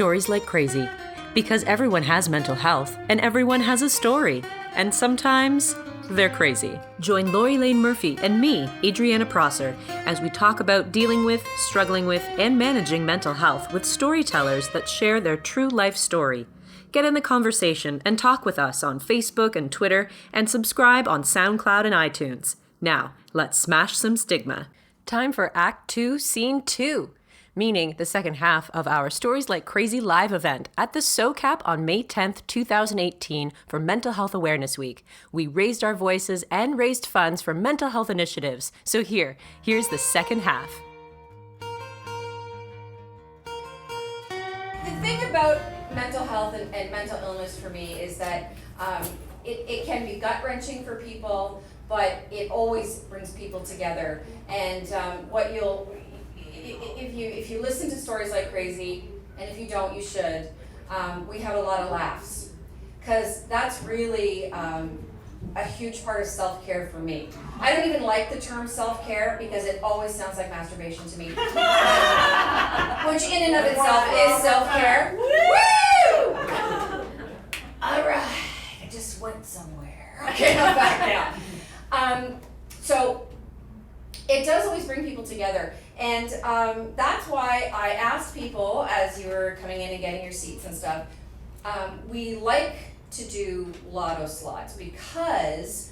stories like crazy. Because everyone has mental health, and everyone has a story. And sometimes they're crazy. Join Lori Lane Murphy and me, Adriana Prosser, as we talk about dealing with, struggling with, and managing mental health with storytellers that share their true life story. Get in the conversation and talk with us on Facebook and Twitter, and subscribe on SoundCloud and iTunes. Now, let's smash some stigma. Time for Act 2, Scene 2, meaning the second half of our Stories Like Crazy live event at the SoCap on May 10th, 2018 for Mental Health Awareness Week. We raised our voices and raised funds for mental health initiatives. So here's the second half. The thing about mental health and mental illness for me is that it can be gut-wrenching for people, but it always brings people together. And if you listen to Stories Like Crazy, and if you don't, you should, we have a lot of laughs. Because that's really a huge part of self-care for me. I don't even like the term self-care because it always sounds like masturbation to me. Which in and of itself is self-care. Woo! All right, I just went somewhere. Okay, I'm back now. So it does always bring people together. And that's why I asked people, as you were coming in and getting your seats and stuff, we like to do lotto slots because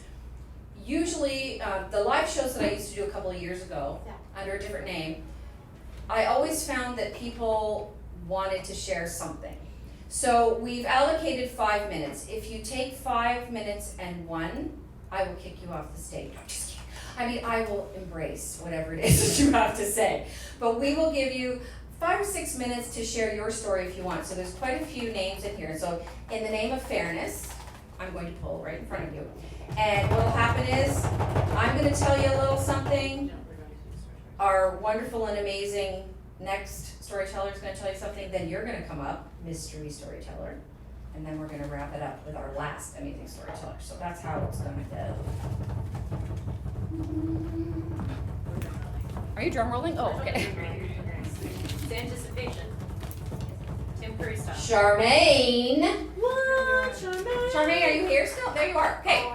usually the live shows that I used to do a couple of years ago under a different name, I always found that people wanted to share something. So we've allocated 5 minutes. If you take 5 minutes and one, I will kick you off the stage. I'm just kidding. I mean, I will embrace whatever it is that you have to say. But we will give you 5 or 6 minutes to share your story if you want. So there's quite a few names in here. So in the name of fairness, I'm going to pull right in front of you. And what will happen is, I'm going to tell you a little something. Our wonderful and amazing next storyteller is going to tell you something. Then you're going to come up, mystery storyteller. And then we're going to wrap it up with our last amazing storyteller. So that's how it's going to go. Are you drum rolling? Oh, okay. It's anticipation. Tim Curry style. Charmaine. What? Charmaine? Charmaine, are you here still? There you are. Okay.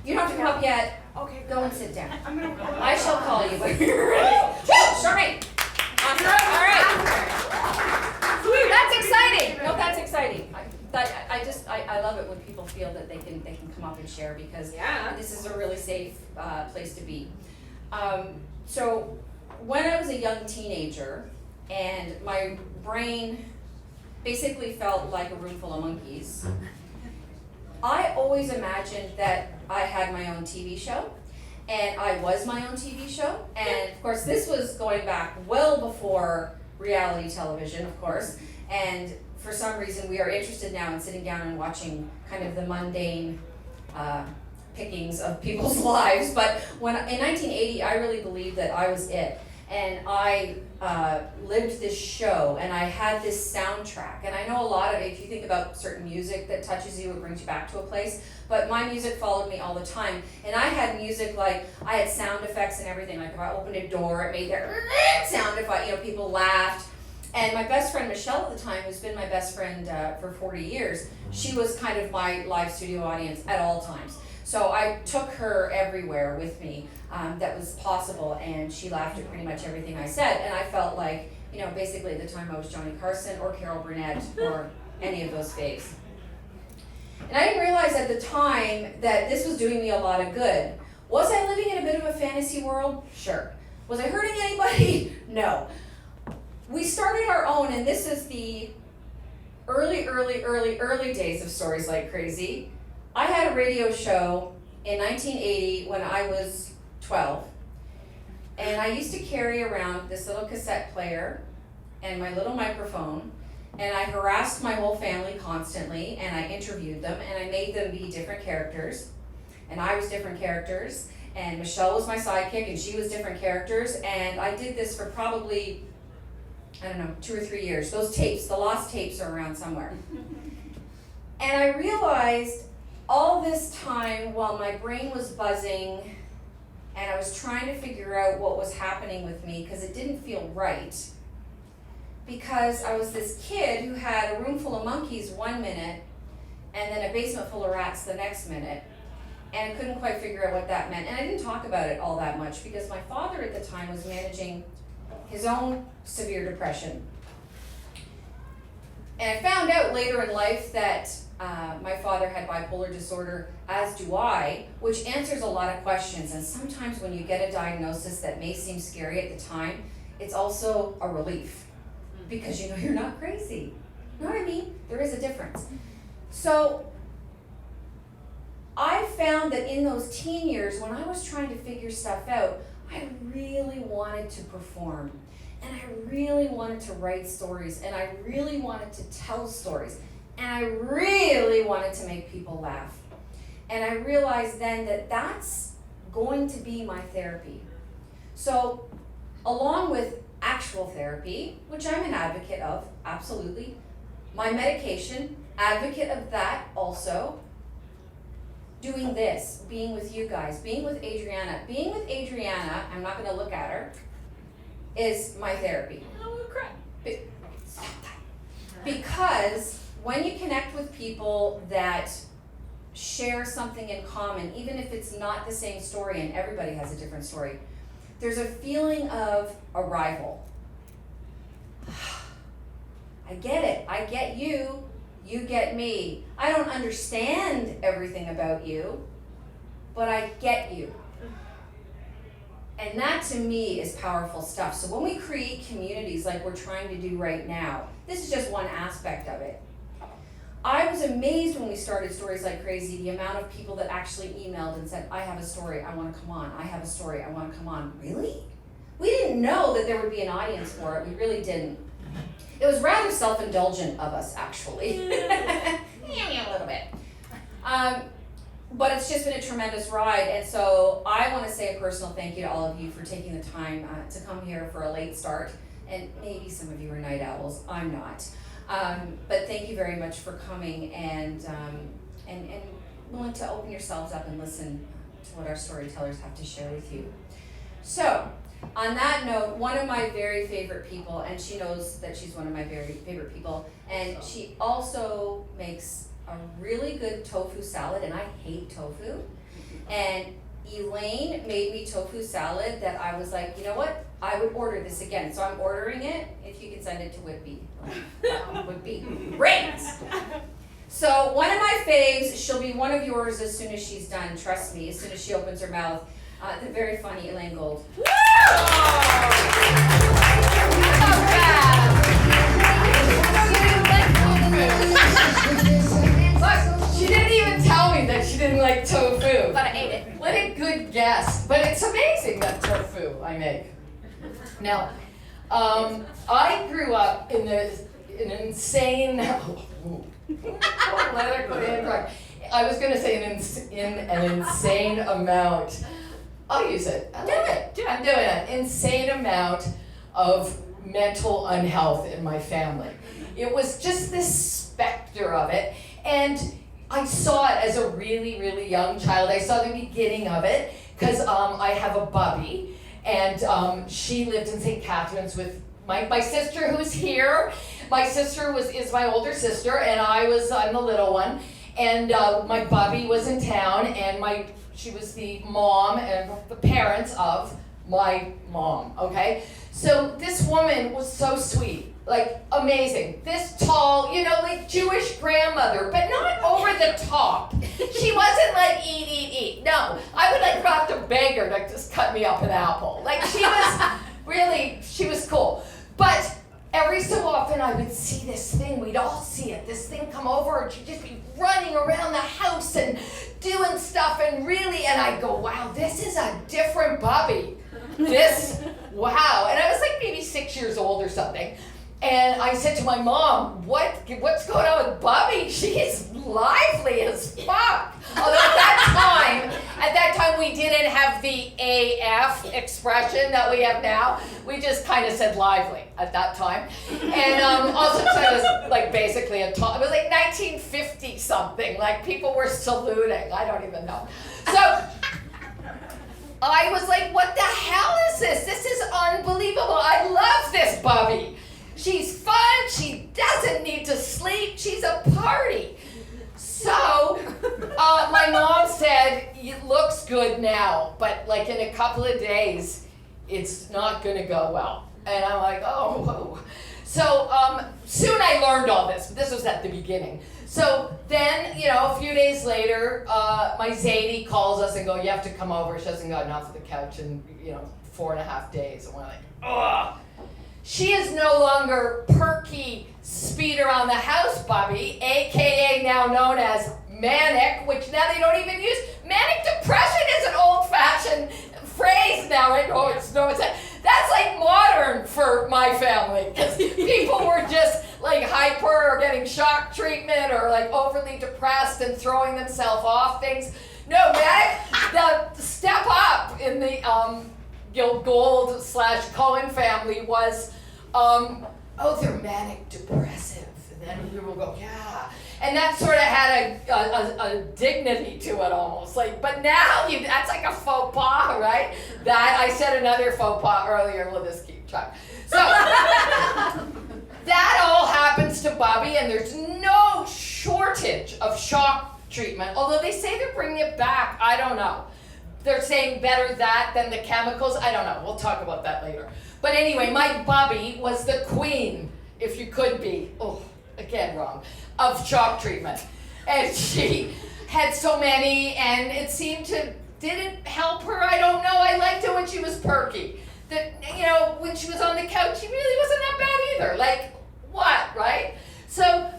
You don't have to come up yet. Okay. Go and sit down. I'm gonna. I shall call you when you're ready. Charmaine. Awesome. All right. That's exciting. No, that's exciting. I love it when people feel that they can come up and share because this is a really safe place to be. So when I was a young teenager and my brain basically felt like a room full of monkeys, I always imagined that I had my own TV show, and I was my own TV show. And of course, this was going back well before reality television, of course. And for some reason, we are interested now in sitting down and watching kind of the mundane pickings of people's lives. But in 1980, I really believed that I was it. And I lived this show, and I had this soundtrack. And I know a lot of, if you think about certain music that touches you, it brings you back to a place. But my music followed me all the time. And I had music like, I had sound effects and everything. Like if I opened a door, it made that sound if people laughed. And my best friend Michelle at the time, who's been my best friend for 40 years, she was kind of my live studio audience at all times. So I took her everywhere with me that was possible, and she laughed at pretty much everything I said. And I felt like, basically at the time I was Johnny Carson or Carol Burnett or any of those faves. And I didn't realize at the time that this was doing me a lot of good. Was I living in a bit of a fantasy world? Sure. Was I hurting anybody? No. We started our own, and this is the early days of Stories Like Crazy. I had a radio show in 1980 when I was 12, and I used to carry around this little cassette player and my little microphone, and I harassed my whole family constantly, and I interviewed them, and I made them be different characters, and I was different characters, and Michelle was my sidekick, and she was different characters, and I did this for probably 2 or 3 years. Those tapes, the lost tapes are around somewhere. And I realized all this time while my brain was buzzing and I was trying to figure out what was happening with me because it didn't feel right. because I was this kid who had a room full of monkeys one minute and then a basement full of rats the next minute, and I couldn't quite figure out what that meant. And I didn't talk about it all that much because my father at the time was managing his own severe depression. And I found out later in life that my father had bipolar disorder, as do I, which answers a lot of questions. And sometimes when you get a diagnosis that may seem scary at the time, it's also a relief because you know you're not crazy. You know what I mean? There is a difference. So I found that in those teen years, when I was trying to figure stuff out, I really wanted to perform. And I really wanted to write stories. And I really wanted to tell stories. And I really wanted to make people laugh. And I realized then that that's going to be my therapy. So along with actual therapy, which I'm an advocate of, absolutely, my medication, advocate of that also, doing this, being with you guys, being with Adriana. Being with Adriana, I'm not gonna look at her, is my therapy. Oh, crap. Because when you connect with people that share something in common, even if it's not the same story, and everybody has a different story, there's a feeling of arrival. I get it, I get you, you get me. I don't understand everything about you, but I get you. And that to me is powerful stuff. So when we create communities like we're trying to do right now, this is just one aspect of it. I was amazed when we started Stories Like Crazy, the amount of people that actually emailed and said, I have a story, I want to come on. I have a story, I want to come on. Really? We didn't know that there would be an audience for it. We really didn't. It was rather self-indulgent of us, actually. A little bit. But it's just been a tremendous ride. And so I want to say a personal thank you to all of you for taking the time to come here for a late start. And maybe some of you are night owls. I'm not. But thank you very much for coming and willing to open yourselves up and listen to what our storytellers have to share with you. So, on that note, one of my very favorite people, and she knows that she's one of my very favorite people, and she also makes a really good tofu salad, and I hate tofu. And Elaine made me tofu salad that I was like, you know what? I would order this again. So I'm ordering it. If you can send it to Whitby, that would be great. So one of my faves, she'll be one of yours as soon as she's done. Trust me, as soon as she opens her mouth. The very funny Elaine Gold. Woo! Look, she didn't even tell me that she didn't like tofu. But I ate it. What a good guess. But it's amazing that tofu I make. Now, I grew up in an insane. Let her go in. I was going to say in an insane amount. I'll use it. I like it. I'm doing it. Insane amount of mental unhealth in my family. It was just this specter of it. And I saw it as a really, really young child. I saw the beginning of it because I have a bubby. And she lived in St. Catharines with my sister who's here. My sister is my older sister, and I'm the little one. And my bubby was in town, and she was the mom and the parents of my mom, okay? So this woman was so sweet, like amazing. This tall, like Jewish grandmother, but not over the top. She wasn't like eat. No, I would like have to beg her to just cut me up an apple. Like she was cool. But every so often I would see this thing, we'd all see it, this thing come over and she'd just be running around the house and doing stuff and I'd go, wow, this is a different Bobby. Wow. And I was like maybe 6 years old or something. And I said to my mom, what's going on with Bobby? She's lively as fuck. Although at that time we didn't have the AF expression that we have now. We just kind of said lively at that time. And also so I was like basically it was like 1950 something, like people were saluting, I don't even know. So I was like, what the hell is this? This is unbelievable. I love this Bobby. She's fun. She doesn't need to sleep. She's a party. So, my mom said, it looks good now, but like in a couple of days, it's not gonna go well. And I'm like, oh, whoa. So, soon I learned all this. This was at the beginning. So then, a few days later, my Zadie calls us and go, you have to come over. She hasn't gotten off of the couch in, 4.5 days. And we're like, ugh. She is no longer perky, speed around the house Bobby, AKA now known as manic, which now they don't even use. Manic depression is an old-fashioned phrase now, right? That's like modern for my family, because people were just like hyper or getting shock treatment or like overly depressed and throwing themselves off things. No, manic, the step up in the Gold/Cohen family was, they're manic depressive. And then people go, yeah. And that sort of had a dignity to it almost. But now that's like a faux pas, right? That, I said another faux pas earlier, we'll just keep track. So, that all happens to Bobby, and there's no shortage of shock treatment. Although they say they're bringing it back, I don't know. They're saying better that than the chemicals, I don't know, we'll talk about that later. But anyway, my Bobby was the queen, if you could be, again wrong, of shock treatment. And she had so many, and it seemed to, didn't help her, I don't know. I liked it when she was perky. That, when she was on the couch, she really wasn't that bad either. Like, what, right? So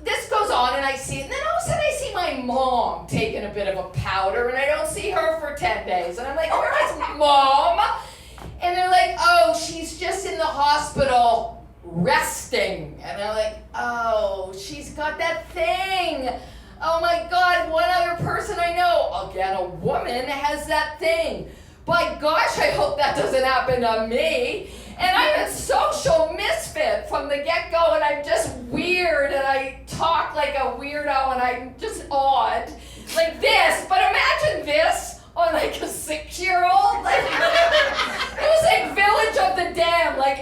this goes on, and I see it, and then all of a sudden I see my mom taking a bit of a powder, and I don't see her for 10 days. And I'm like, where is Mom? And they're like, oh, she's just in the hospital resting. And I'm like, oh, she's got that thing. Oh my God, one other person I know, again, a woman has that thing. By gosh, I hope that doesn't happen to me. And I'm a social misfit from the get-go, and I'm just weird, and I talk like a weirdo, and I'm just odd. Like this, but imagine this on like a 6-year-old. Like, it was like Village of the Damned, like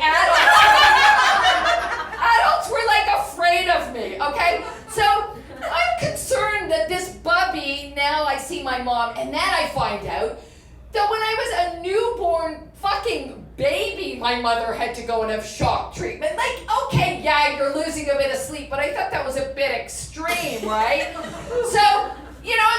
adults were like afraid of me, okay? So I'm concerned that this Bubby, now I see my mom, and then I find out that when I was a newborn fucking baby, my mother had to go and have shock treatment. Like, okay, yeah, you're losing a bit of sleep, but I thought that was a bit extreme, right? So,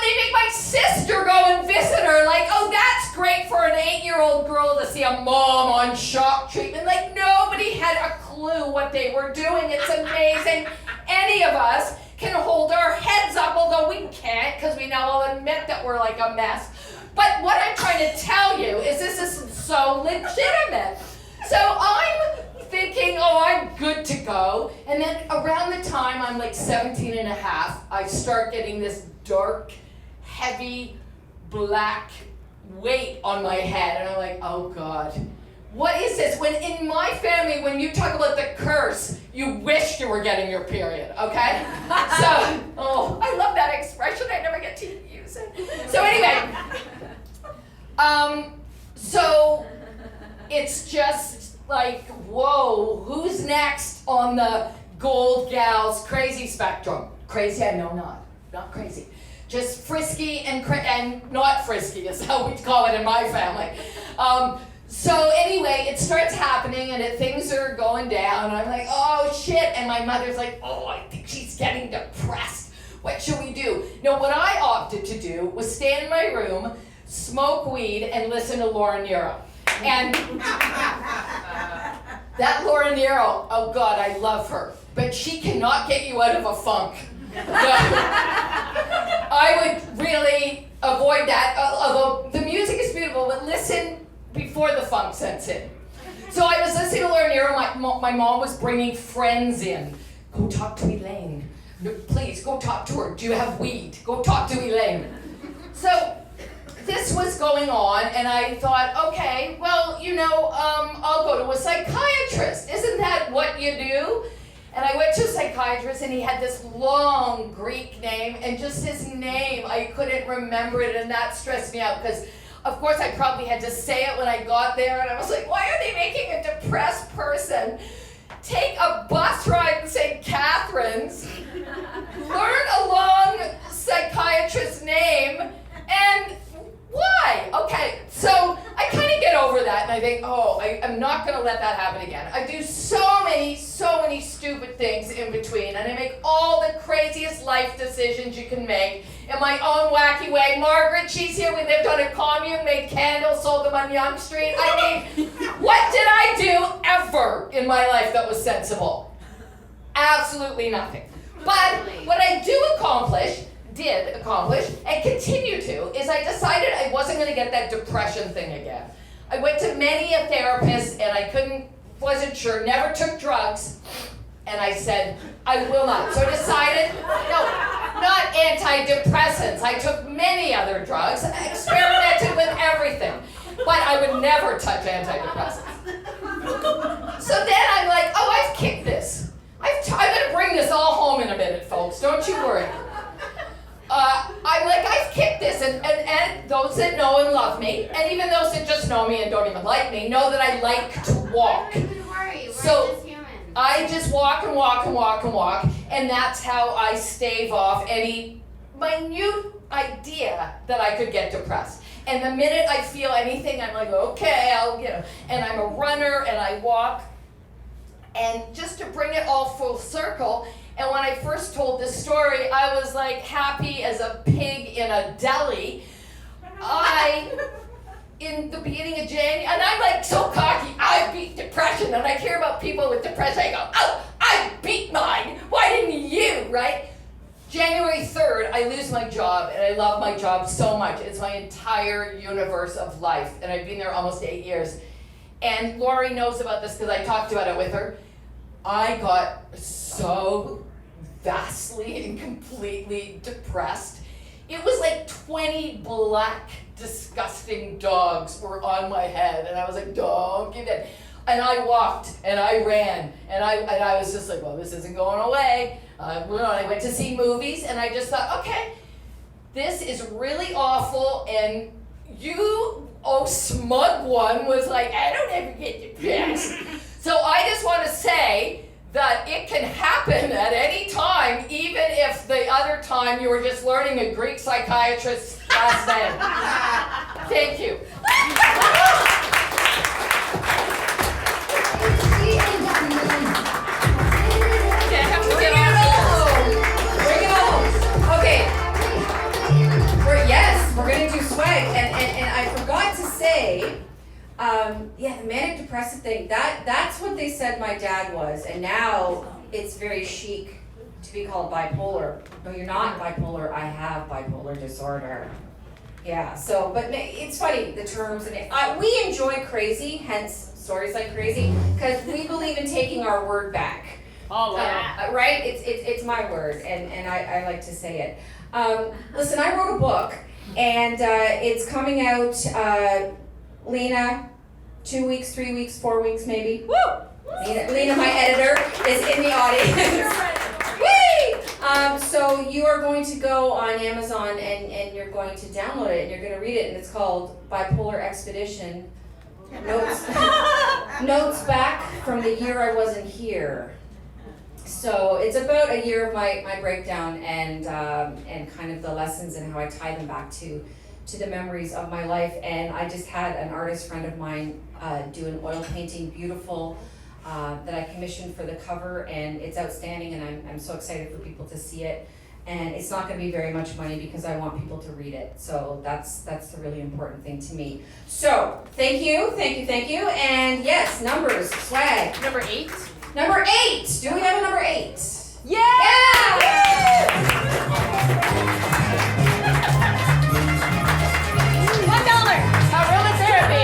they make my sister go and visit her, like, oh, that's great for an 8-year-old girl to see a mom on shock treatment. Like, nobody had a clue what they were doing. It's amazing. Any of us can hold our heads up, although we can't, because we now all admit that we're like a mess. But what I'm trying to tell you is this is so legitimate. So I'm thinking, I'm good to go. And then around the time I'm like 17 and a half, I start getting this dark, heavy, black weight on my head. And I'm like, oh God, what is this? When in my family, when you talk about the curse, you wished you were getting your period, okay? So, I love that expression. I never get to use it. So anyway, so it's just like, whoa, who's next on the Gold Gals crazy spectrum? Crazy? I know not crazy. Just frisky and not frisky is how we call it in my family. So anyway, it starts happening and things are going down and I'm like, oh shit, and my mother's like, I think she's getting depressed. What should we do? No, what I opted to do was stay in my room, smoke weed, and listen to Laura Nyro. And that Laura Nyro, oh God, I love her, but she cannot get you out of a funk. I would really avoid that, although the music is beautiful, but listen before the funk sets in. So I was listening to Laura Nyro, my mom was bringing friends in. Go talk to Elaine. Please, go talk to her. Do you have weed? Go talk to Elaine. So this was going on, and I thought, okay, well, I'll go to a psychiatrist. Isn't that what you do? And I went to a psychiatrist, and he had this long Greek name, and just his name, I couldn't remember it, and that stressed me out, because, of course, I probably had to say it when I got there, and I was like, why are they making a depressed person take a bus ride in St. Catharines, learn a long psychiatrist's name, and why? Okay, so I kind of get over that, and I think, I'm not going to let that happen again. I do so many stupid things in between, and I make all the craziest life decisions you can make in my own wacky way. Margaret, she's here. We lived on a commune, made candles, sold them on Yonge Street. I mean, what did I do ever in my life that was sensible? Absolutely nothing. But what I did accomplish, and continue to, is I decided I wasn't going to get that depression thing again. I went to many a therapist, and wasn't sure, never took drugs, and I said, I will not. So I decided, no, not antidepressants. I took many other drugs, experimented with everything, but I would never touch antidepressants. So then I'm like, I've kicked this. I'm going to bring this all home in a minute, folks. Don't you worry. I'm like, I've kicked this, and those that know and love me, and even those that just know me and don't even like me, know that I like to walk. Don't worry, we're So just human. I just walk and walk and walk and walk, and that's how I stave off any minute idea that I could get depressed. And the minute I feel anything, I'm like, okay, and I'm a runner, and I walk. And just to bring it all full circle, and when I first told this story, I was like happy as a pig in a deli. In the beginning of January, and I'm like so cocky, I beat depression, and I hear about people with depression, I go, I beat mine, why didn't you, right? January 3rd, I lose my job, and I love my job so much. It's my entire universe of life, and I've been there almost 8 years. And Lori knows about this because I talked about it with her. I got so vastly and completely depressed. It was like 20 black, disgusting dogs were on my head, and I was like, don't give it. And I walked, and I ran, and I was just like, well, this isn't going away. I went to see movies, and I just thought, okay, this is really awful, and you, smug one, was like, I don't ever get depressed. So I just want to say that it can happen at any time, even if the other time you were just learning a Greek psychiatrist's last name. Thank you. Okay, I have to get off. Bring it home. Okay. We're gonna do swag, and I forgot to say, the manic depressive thing, that's what they said my dad was, and now it's very chic to be called bipolar. No, you're not bipolar, I have bipolar disorder. Yeah, so, but it's funny, the terms, and we enjoy crazy, hence stories like crazy, because we believe in taking our word back. Oh, yeah. Right? It's my word, and I like to say it. Listen, I wrote a book, and it's coming out, Lena, 2 weeks, 3 weeks, 4 weeks maybe. Woo! Lena, my editor, is in the audience. Whee! So you are going to go on Amazon and you're going to download it and you're going to read it, and it's called Bipolar Expedition. Notes back from the year I wasn't here. So it's about a year of my breakdown and kind of the lessons and how I tie them back to the memories of my life. And I just had an artist friend of mine do an oil painting, beautiful, that I commissioned for the cover, and it's outstanding, and I'm so excited for people to see it. And it's not going to be very much money because I want people to read it. So that's the really important thing to me. So thank you. And yes, numbers, swag. Number 8. Number 8. Do we have a number 8? Yeah! $1. Aromatherapy.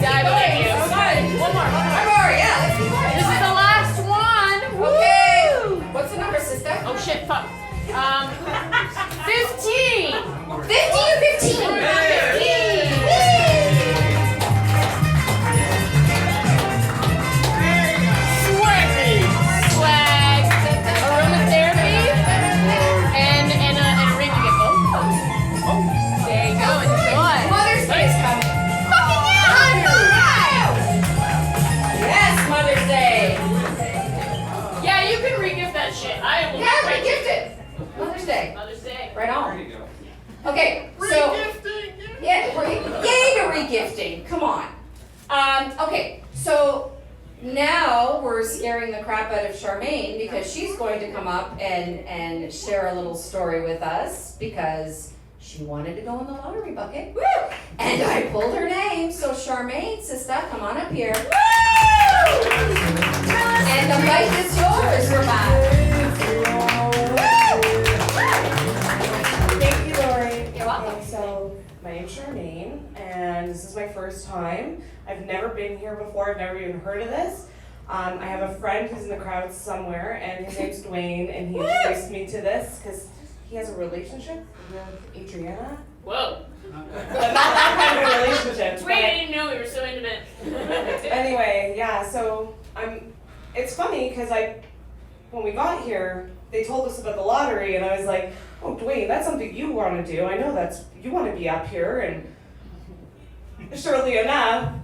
Yeah, I believe you. One more. Yeah, let's keep going. This is the last one. Okay. What's the number, sister? Oh shit, fuck. 15. 50 or 15? 15. Swag. Aromatherapy. And a ring to get both. There you go. Enjoy. Mother's Day is coming. Fucking yeah! Yes, Mother's Day. can re-gift that shit. I will. Yeah, re-gift it. Mother's Day. Mother's Day. Right on. There you go. Okay, so yeah, yay to re-gifting. Come on. Okay, so now we're scaring the crap out of Charmaine because she's going to come up and share a little story with us because she wanted to go in the lottery bucket. Woo! And I pulled her name. So Charmaine, sister, come on up here. Woo! And the mic is yours, Rebecca. Thank you, Lori. You're welcome. Okay, so my name's Charmaine, and this is my first time. I've never been here before. I've never even heard of this. I have a friend who's in the crowd somewhere, and his name's Dwayne, and he introduced me to this because he has a relationship with Adriana. Whoa. But not that kind of relationship. Wait, I didn't know we were so intimate. Anyway, yeah, so it's funny because when we got here, they told us about the lottery, and I was like, oh, Dwayne, that's something you want to do. I know you want to be up here, and surely enough,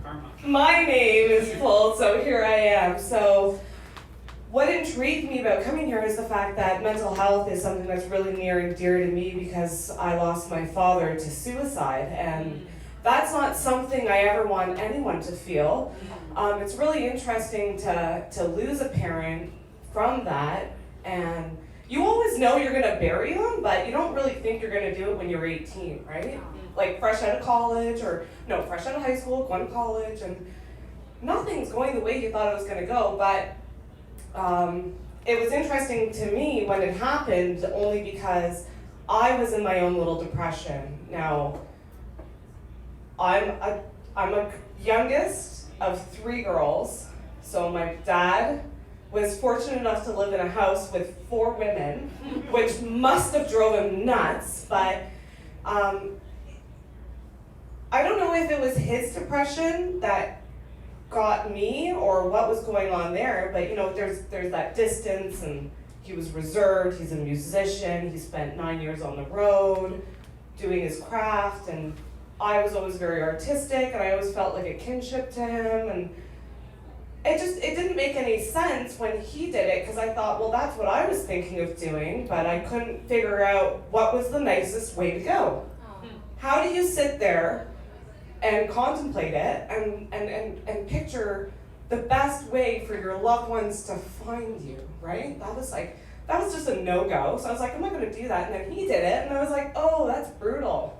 my name is pulled, so here I am. So what intrigued me about coming here is the fact that mental health is something that's really near and dear to me because I lost my father to suicide, and that's not something I ever want anyone to feel. It's really interesting to lose a parent from that, and you always know you're gonna bury them, but you don't really think you're gonna do it when you're 18, right? Like fresh out of college, fresh out of high school, going to college, and nothing's going the way you thought it was gonna go, but it was interesting to me when it happened only because I was in my own little depression. Now, I'm a youngest of 3 girls, so my dad was fortunate enough to live in a house with 4 women, which must have drove him nuts, but I don't know if it was his depression that got me or what was going on there, but there's that distance, and he was reserved, he's a musician, he spent 9 years on the road doing his craft, and I was always very artistic, and I always felt like a kinship to him, and it didn't make any sense when he did it, because I thought, well, that's what I was thinking of doing, but I couldn't figure out what was the nicest way to go. How do you sit there and contemplate it and picture the best way for your loved ones to find you, right? That was just a no-go. So I was like, I'm not gonna do that. And then he did it, and I was like, oh, that's brutal.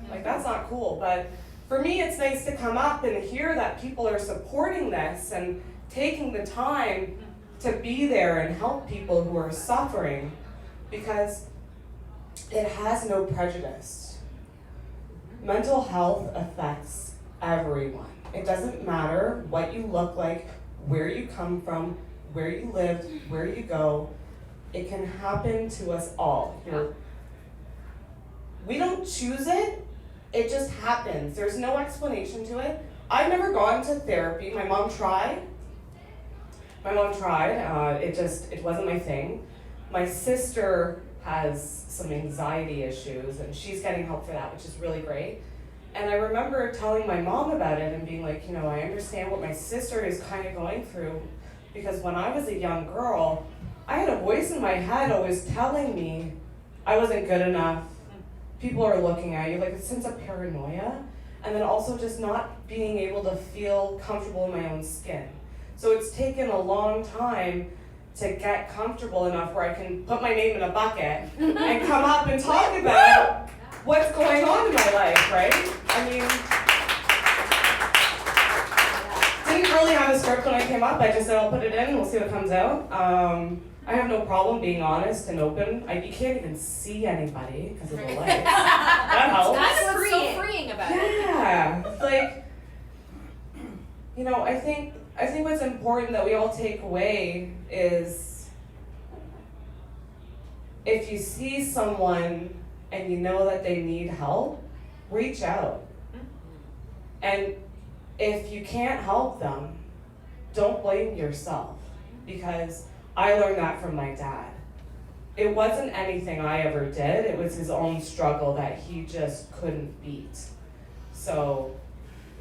Like, that's not cool. But for me, it's nice to come up and hear that people are supporting this and taking the time to be there and help people who are suffering, because it has no prejudice. Mental health affects everyone. It doesn't matter what you look like, where you come from, where you lived, where you go. It can happen to us all. We don't choose it, it just happens. There's no explanation to it. I've never gone to therapy. My mom tried. It wasn't my thing. My sister has some anxiety issues, and she's getting help for that, which is really great. And I remember telling my mom about it and being like, I understand what my sister is kind of going through, because when I was a young girl, I had a voice in my head always telling me I wasn't good enough. People are looking at you, like a sense of paranoia, and then also just not being able to feel comfortable in my own skin. So it's taken a long time to get comfortable enough where I can put my name in a bucket and come up and talk about what's going on in my life, right? I mean, didn't really have a script when I came up. I just said I'll put it in and we'll see what comes out. I have no problem being honest and open. You can't even see anybody because of the lights. That helps. That's what's so freeing about it. Yeah, like, I think what's important that we all take away is if you see someone and you know that they need help, reach out. And if you can't help them, don't blame yourself, because I learned that from my dad. It wasn't anything I ever did, it was his own struggle that he just couldn't beat. So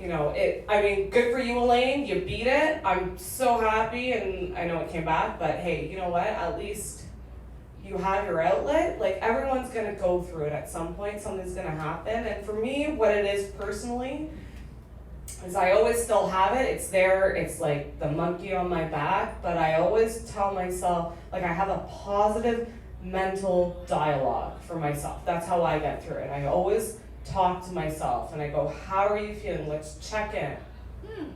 you know, I mean, good for you, Elaine. You beat it. I'm so happy, and I know it came back, but hey, you know what? At least you have your outlet. Like, everyone's gonna go through it at some point. Something's gonna happen. And for me, what it is personally is I always still have it. It's there. It's like the monkey on my back. But I always tell myself, like, I have a positive mental dialogue for myself. That's how I get through it. I always talk to myself and I go, how are you feeling? Let's check in.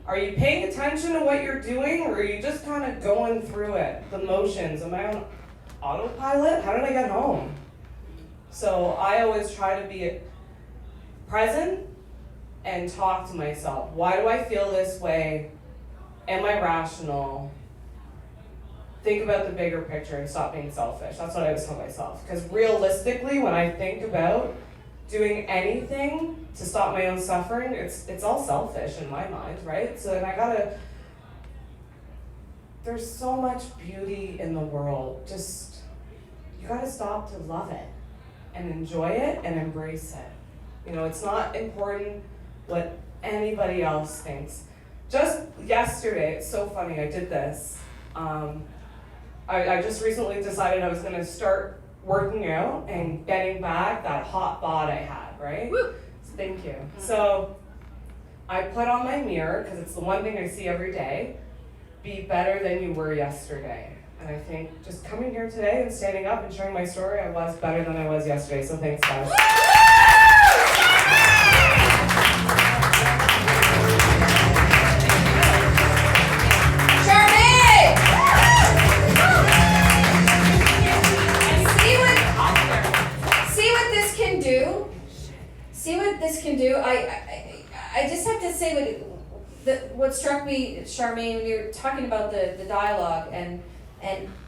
Are you paying attention to what you're doing, or are you just kind of going through it, the motions? Am I on autopilot? How did I get home? So I always try to be present and talk to myself. Why do I feel this way? Am I rational? Think about the bigger picture and stop being selfish. That's what I always tell myself. Because realistically, when I think about doing anything to stop my own suffering, it's all selfish in my mind, right? So then there's so much beauty in the world. Just, you gotta stop to love it and enjoy it and embrace it. You know, it's not important what anybody else thinks. Just yesterday, it's so funny, I did this. I just recently decided I was gonna start working out and getting back that hot bod I had, right? Woo. Thank you. So I put on my mirror, because it's the one thing I see every day, be better than you were yesterday. And I think just coming here today and standing up and sharing my story, I was better than I was yesterday. So thanks, guys. See what this can do? I just have to say what struck me, Charmaine, when you're talking about the dialogue and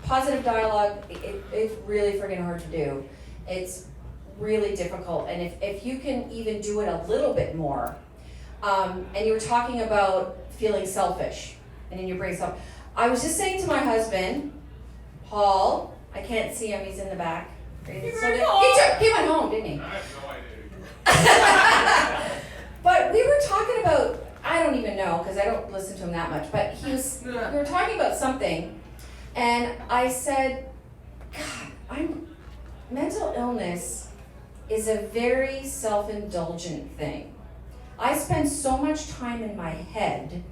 positive dialogue, it's really friggin' hard to do. It's really difficult, and if you can even do it a little bit more, and you were talking about feeling selfish and in your brain self. I was just saying to my husband, Paul, I can't see him, he's in the back. He went home, didn't he? I have no idea. But we were talking about, I don't even know, because I don't listen to him that much, but we were talking about something, and I said, God, mental illness is a very self-indulgent thing. I spend so much time in my head.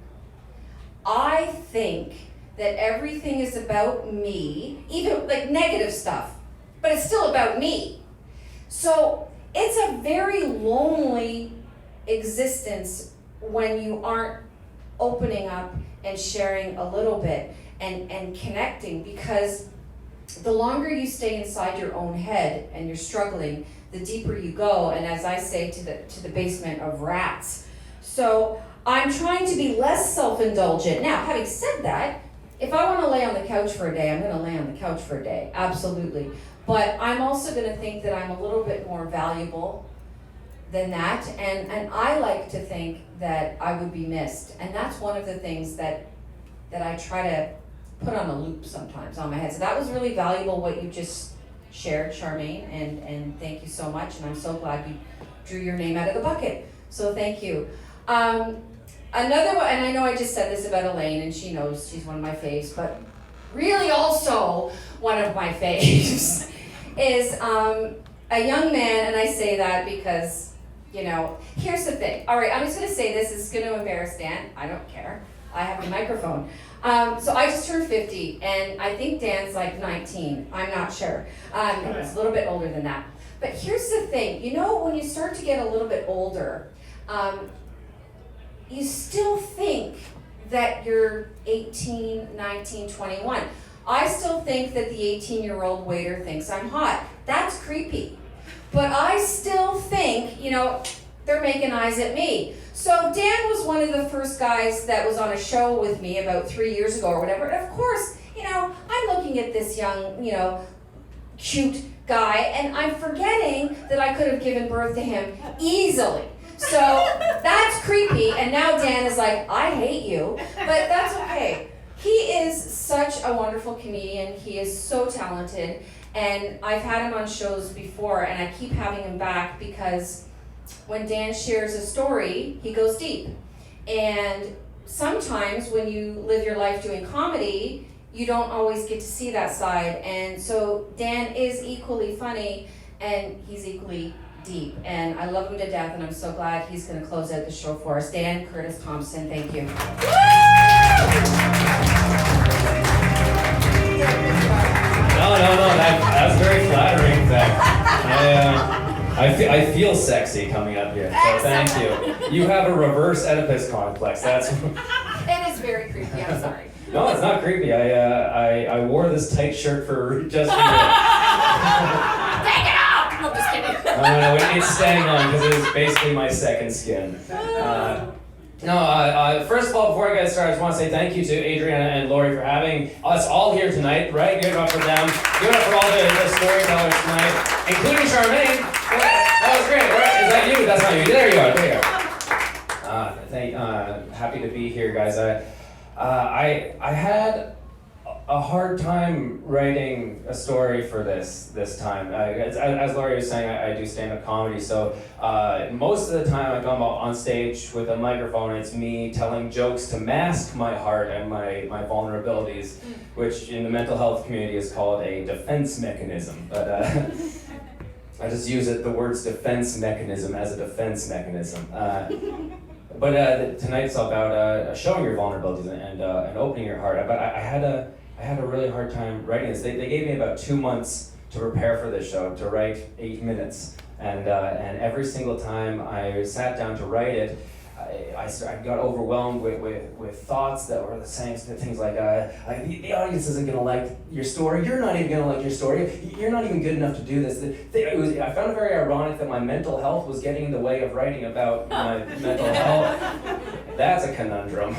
I think that everything is about me, even like negative stuff, but it's still about me. So it's a very lonely existence when you aren't opening up and sharing a little bit and connecting, because the longer you stay inside your own head and you're struggling, the deeper you go, and as I say, to the basement of rats. So I'm trying to be less self-indulgent. Now, having said that, if I want to lay on the couch for a day, I'm going to lay on the couch for a day, absolutely. But I'm also going to think that I'm a little bit more valuable than that, and I like to think that I would be missed, and that's one of the things that I try to put on a loop sometimes on my head. So that was really valuable what you just shared, Charmaine, and thank you so much, and I'm so glad you drew your name out of the bucket. So thank you. Another one, and I know I just said this about Elaine, and she knows she's one of my faves, but really also one of my faves is a young man, and I say that because, you know, here's the thing. All right, I'm just going to say this. This is going to embarrass Dan. I don't care. I have a microphone. So I just turned 50, and I think Dan's like 19. I'm not sure. He's a little bit older than that. But here's the thing. You know, when you start to get a little bit older, you still think that you're 18, 19, 21. I still think that the 18-year-old waiter thinks I'm hot. That's creepy. But I still think, you know, they're making eyes at me. So Dan was one of the first guys that was on a show with me about 3 years ago or whatever. And of course, you know, I'm looking at this young, you know, cute guy, and I'm forgetting that I could have given birth to him easily. So that's creepy, and now Dan is like, I hate you, but that's okay. He is such a wonderful comedian. He is so talented, and I've had him on shows before, and I keep having him back because when Dan shares a story, he goes deep. And sometimes when you live your life doing comedy, you don't always get to see that side. And so Dan is equally funny and he's equally deep. And I love him to death, and I'm so glad he's going to close out the show for us. Dan Curtis Thompson, thank you. No, that's very flattering, in fact. I feel sexy coming up here, so thank you. You have a reverse Oedipus complex, that's... It is very creepy, I'm sorry. No, it's not creepy. I wore this tight shirt for just for you. Take it off! No, just kidding. No, it's staying on because it is basically my second skin. First of all, before I get started, I just want to say thank you to Adriana and Lori for having us all here tonight, right? Give it up for them. Give it up for all the storytellers tonight, including Charmaine. That was great, right? Is that you? That's not you. There you are. There you are. Happy to be here, guys. I had a hard time writing a story for this time. As Laurie was saying, I do stand-up comedy, so most of the time I come up on stage with a microphone, it's me telling jokes to mask my heart and my vulnerabilities, which in the mental health community is called a defense mechanism. But I just use the words defense mechanism as a defense mechanism. But tonight's all about showing your vulnerabilities and opening your heart. But I had a really hard time writing this. They gave me about 2 months to prepare for this show, to write 8 minutes. And every single time I sat down to write it, I got overwhelmed with thoughts that were saying things like, the audience isn't going to like your story, you're not even going to like your story, you're not even good enough to do this. I found it very ironic that my mental health was getting in the way of writing about my mental health. That's a conundrum.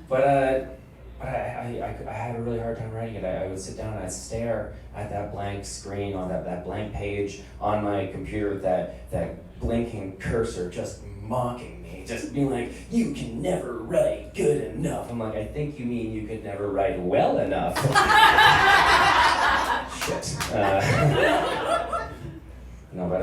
But I had a really hard time writing it. I would sit down and I'd stare at that blank screen, on that blank page on my computer with that blinking cursor just mocking me, just being like, you can never write good enough. I'm like, I think you mean you could never write well enough. Shit. No, but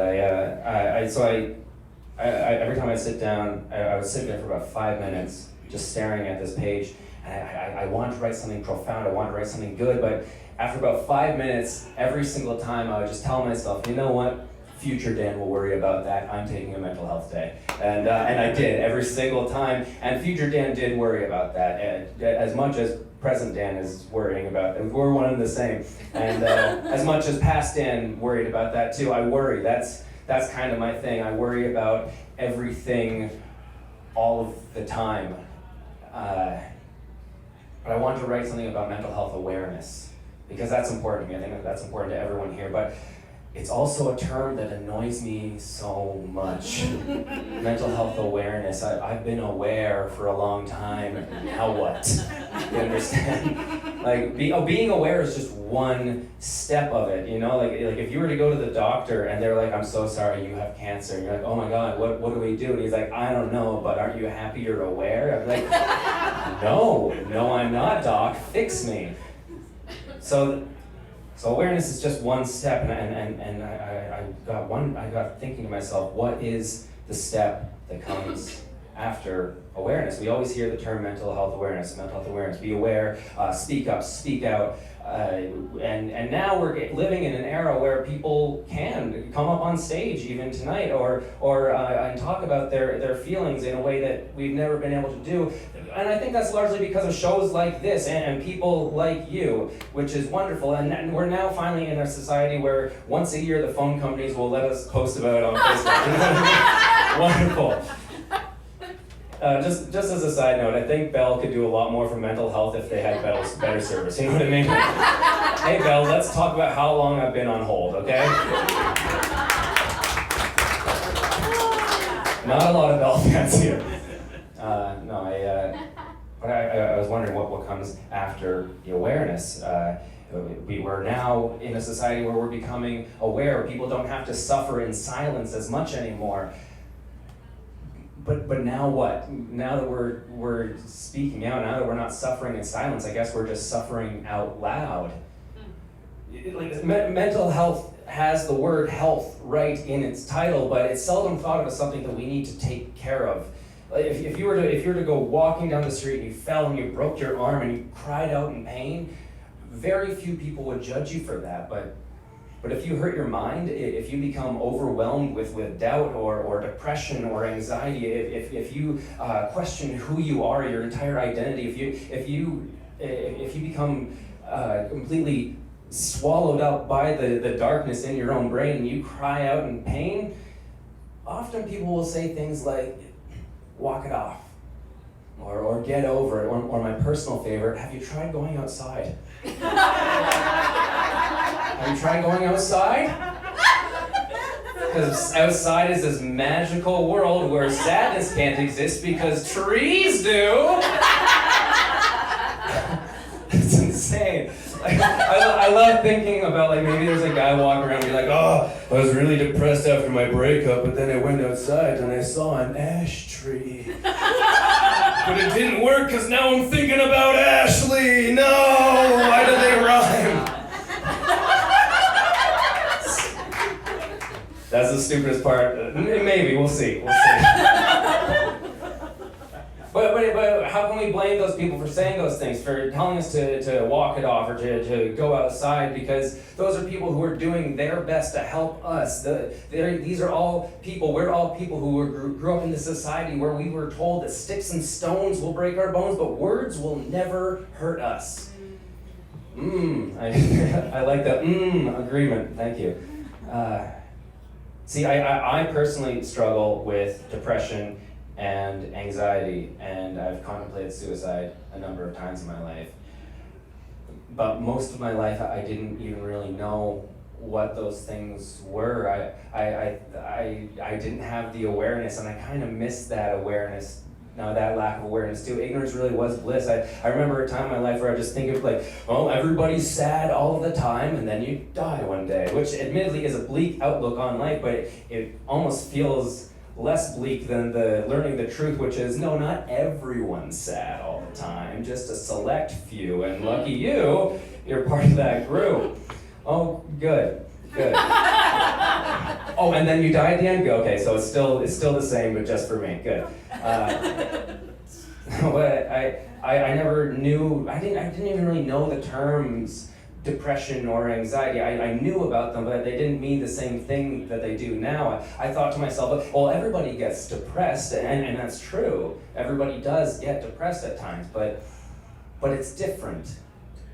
every time I sit down, I would sit there for about 5 minutes, just staring at this page. And I wanted to write something profound, I wanted to write something good, but after about 5 minutes, every single time I would just tell myself, you know what? Future Dan will worry about that. I'm taking a mental health day. And I did every single time. And future Dan did worry about that, as much as present Dan is worrying about it. We're one and the same. And as much as past Dan worried about that too, I worry. That's kind of my thing. I worry about everything all of the time. But I wanted to write something about mental health awareness, because that's important to me. I think that's important to everyone here. But it's also a term that annoys me so much. Mental health awareness. I've been aware for a long time. Now what? You understand? Like being aware is just one step of it. You know, like if you were to go to the doctor and they're like, "I'm so sorry, you have cancer," and you're like, "Oh my God, what do we do?" And he's like, "I don't know, but aren't you happy you're aware?" I'm like, "No, I'm not, doc. Fix me." So awareness is just one step, and I got thinking to myself, what is the step that comes after awareness? We always hear the term mental health awareness, be aware, speak up, speak out, and now we're living in an era where people can come up on stage even tonight and talk about their feelings in a way that we've never been able to do. And I think that's largely because of shows like this and people like you, which is wonderful. And we're now finally in a society where once a year the phone companies will let us post about it on Facebook. Wonderful. Just as a side note, I think Bell could do a lot more for mental health if they had better service. You know what I mean? Hey Bell, let's talk about how long I've been on hold, okay? Not a lot of Bell fans here. But I was wondering what comes after the awareness. We're now in a society where we're becoming aware. People don't have to suffer in silence as much anymore. But now what? Now that we're speaking out, now that we're not suffering in silence, I guess we're just suffering out loud. Mental health has the word health right in its title, but it's seldom thought of as something that we need to take care of. Like if you were to go walking down the street and you fell and you broke your arm and you cried out in pain, very few people would judge you for that. But if you hurt your mind, if you become overwhelmed with doubt or depression or anxiety, if you question who you are, your entire identity, if you become completely swallowed up by the darkness in your own brain and you cry out in pain, often people will say things like, walk it off, or get over it, or my personal favorite, have you tried going outside? Have you tried going outside? Because outside is this magical world where sadness can't exist because trees do. It's insane. I love thinking about, like, maybe there's a guy walking around and be like, oh, I was really depressed after my breakup, but then I went outside and I saw an ash tree. But it didn't work because now I'm thinking about Ashley. No, why do they rhyme? That's the stupidest part. Maybe, we'll see. But how can we blame those people for saying those things, for telling us to walk it off or to go outside? Because those are people who are doing their best to help us. These are all people, we're all people who grew up in this society where we were told that sticks and stones will break our bones, but words will never hurt us. I like that agreement, thank you. See, I personally struggle with depression and anxiety, and I've contemplated suicide a number of times in my life. But most of my life, I didn't even really know what those things were. I didn't have the awareness, and I kind of missed that awareness. Now that lack of awareness too. Ignorance really was bliss. I remember a time in my life where I just think of like, well, everybody's sad all of the time and then you die one day, which admittedly is a bleak outlook on life, but it almost feels less bleak than the learning the truth, which is, no, not everyone's sad all the time, just a select few, and lucky you're part of that group. Oh, good. Oh, and then you die at the end? Okay, so it's still the same, but just for me. Good. But I never knew, I didn't even really know the terms depression or anxiety. I knew about them, but they didn't mean the same thing that they do now. I thought to myself, well, everybody gets depressed, and that's true. Everybody does get depressed at times, but it's different.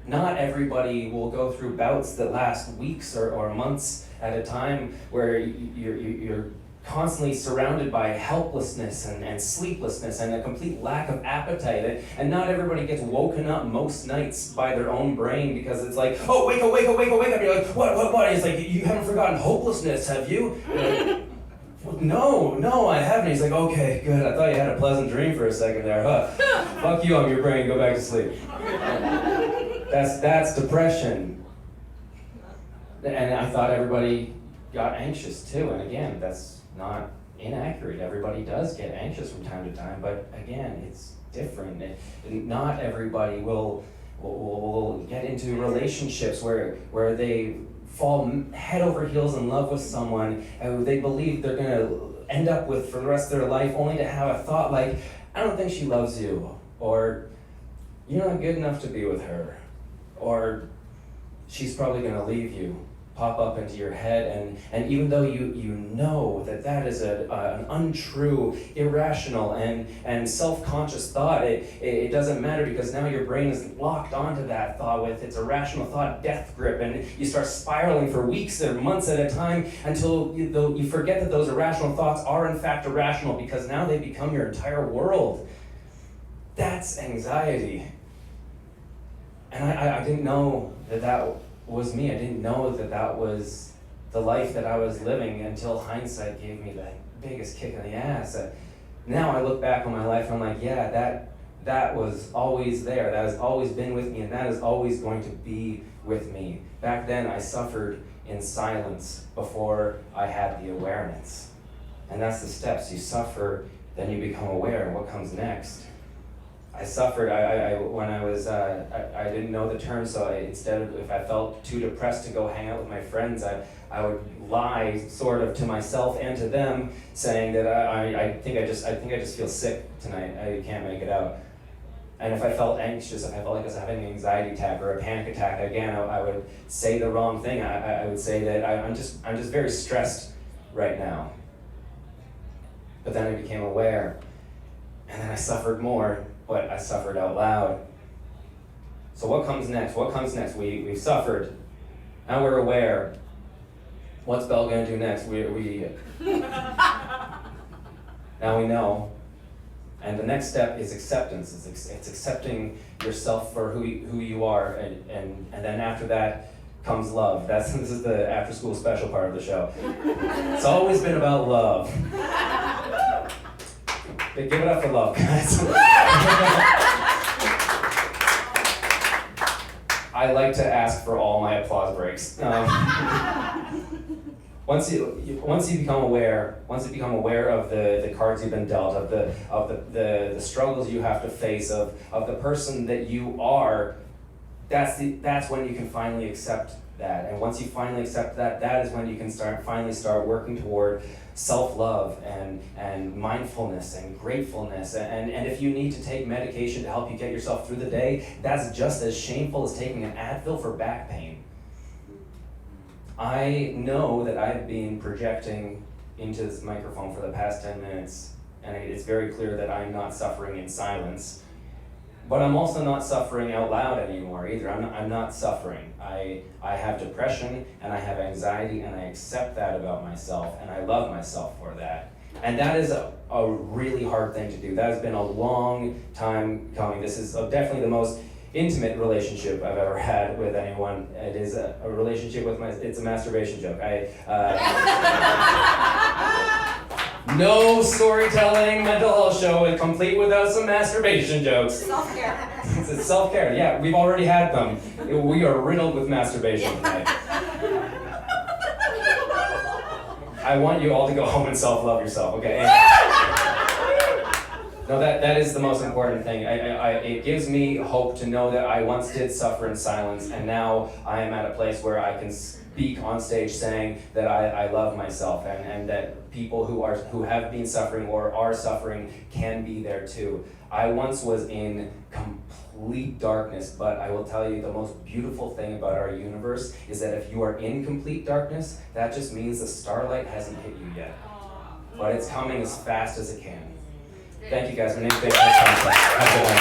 Not everybody will go through bouts that last weeks or months at a time where you're constantly surrounded by helplessness and sleeplessness and a complete lack of appetite. And not everybody gets woken up most nights by their own brain because it's like, oh, wake up. You're like, what? It's like, you haven't forgotten hopelessness, have you? Like, no, I haven't. He's like, okay, good. I thought you had a pleasant dream for a second there, huh? Fuck you on your brain, go back to sleep. That's depression. And I thought everybody got anxious too, and again, that's not inaccurate. Everybody does get anxious from time to time, but again, it's different. Not everybody will get into relationships where they fall head over heels in love with someone who they believe they're going to end up with for the rest of their life, only to have a thought like, I don't think she loves you, or you're not good enough to be with her, or she's probably going to leave you, pop up into your head, and even though you know that is an untrue, irrational, and self-conscious thought, it doesn't matter because now your brain is locked onto that thought with its irrational thought death grip, and you start spiraling for weeks or months at a time until you forget that those irrational thoughts are in fact irrational because now they become your entire world. That's anxiety. And I didn't know that was me. I didn't know that was the life that I was living until hindsight gave me the biggest kick in the ass. Now I look back on my life and I'm like, yeah, that was always there. That has always been with me, and that is always going to be with me. Back then I suffered in silence before I had the awareness. And that's the steps. You suffer, then you become aware, and what comes next? I suffered. When I was, I didn't know the term, so instead of, if I felt too depressed to go hang out with my friends, I would lie sort of to myself and to them, saying that I think I just feel sick tonight. I can't make it out. And if I felt anxious, if I felt like I was having an anxiety attack or a panic attack, again, I would say the wrong thing. I would say that I'm just very stressed right now. But then I became aware, and then I suffered more, but I suffered out loud. So what comes next? What comes next? We've suffered. Now we're aware. What's Belle gonna do next? Now we know. And the next step is acceptance. It's accepting yourself for who you are, and then after that comes love. This is the after school special part of the show. It's always been about love. Give it up for love, guys. I like to ask for all my applause breaks. Once you become aware of the cards you've been dealt, of the struggles you have to face, of the person that you are, that's when you can finally accept that. And once you finally accept that, that is when you can finally start working toward self-love and mindfulness and gratefulness. And if you need to take medication to help you get yourself through the day, that's just as shameful as taking an Advil for back pain. I know that I've been projecting into this microphone for the past 10 minutes, and it's very clear that I'm not suffering in silence. But I'm also not suffering out loud anymore either. I'm not suffering. I have depression, and I have anxiety, and I accept that about myself, and I love myself for that. And that is a really hard thing to do. That has been a long time coming. This is definitely the most intimate relationship I've ever had with anyone. It is a relationship with it's a masturbation joke. No storytelling mental health show is complete without some masturbation jokes. Self-care. It's self-care, yeah, we've already had them. We are riddled with masturbation tonight. I want you all to go home and self-love yourself, okay? No, that is the most important thing. It gives me hope to know that I once did suffer in silence, and now I am at a place where I can speak on stage saying that I love myself, and that people who have been suffering or are suffering can be there too. I once was in complete darkness, but I will tell you the most beautiful thing about our universe is that if you are in complete darkness, that just means the starlight hasn't hit you yet. But it's coming as fast as it can. Thank you guys. My name is Curtis Thompson. Have a good one.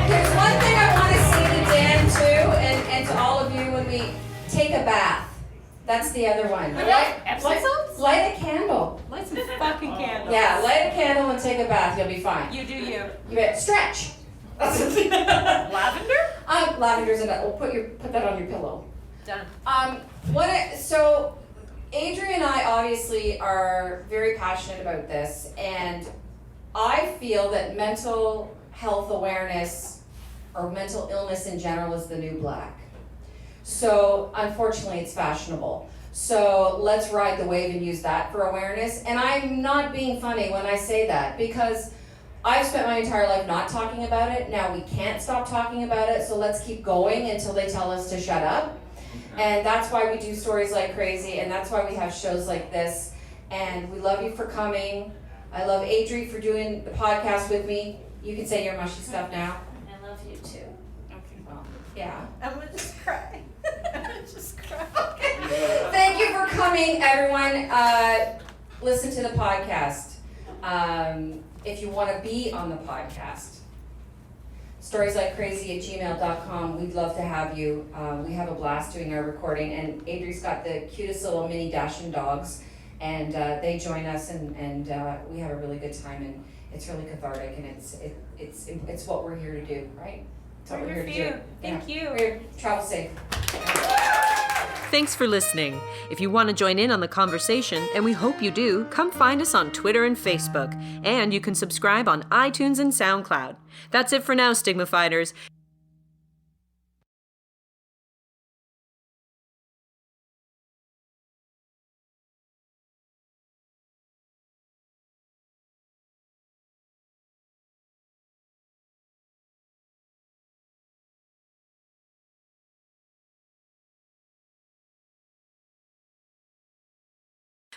There's one thing I want to say to Dan too, and to all of you when we take a bath. That's the other one. Light a candle. Light some fucking candles. Yeah, light a candle and take a bath. You'll be fine. You do you. You better stretch. Lavender? Lavender's in it. We'll put that on your pillow. Done. So Adrian and I obviously are very passionate about this, and I feel that mental health awareness or mental illness in general is the new black. So unfortunately it's fashionable. So let's ride the wave and use that for awareness. And I'm not being funny when I say that, because I've spent my entire life not talking about it. Now we can't stop talking about it, so let's keep going until they tell us to shut up. And that's why we do stories like crazy, and that's why we have shows like this. And we love you for coming. I love Adri for doing the podcast with me. You can say your mushy stuff now. I love you too. Okay, well, yeah. I'm gonna just cry. Thank you for coming, everyone. Listen to the podcast. If you want to be on the podcast, storieslikeCrazy@gmail.com. We'd love to have you. We have a blast doing our recording, and Adri's got the cutest little mini dachshund dogs, and they join us, and we have a really good time, and it's really cathartic, and it's what we're here to do, right? It's what we're here to do. Thank you. We're here. Travel safe. Thanks for listening. If you want to join in on the conversation, and we hope you do, come find us on Twitter and Facebook. And you can subscribe on iTunes and SoundCloud. That's it for now, Stigma Fighters.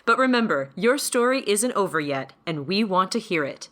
But remember, your story isn't over yet, and we want to hear it.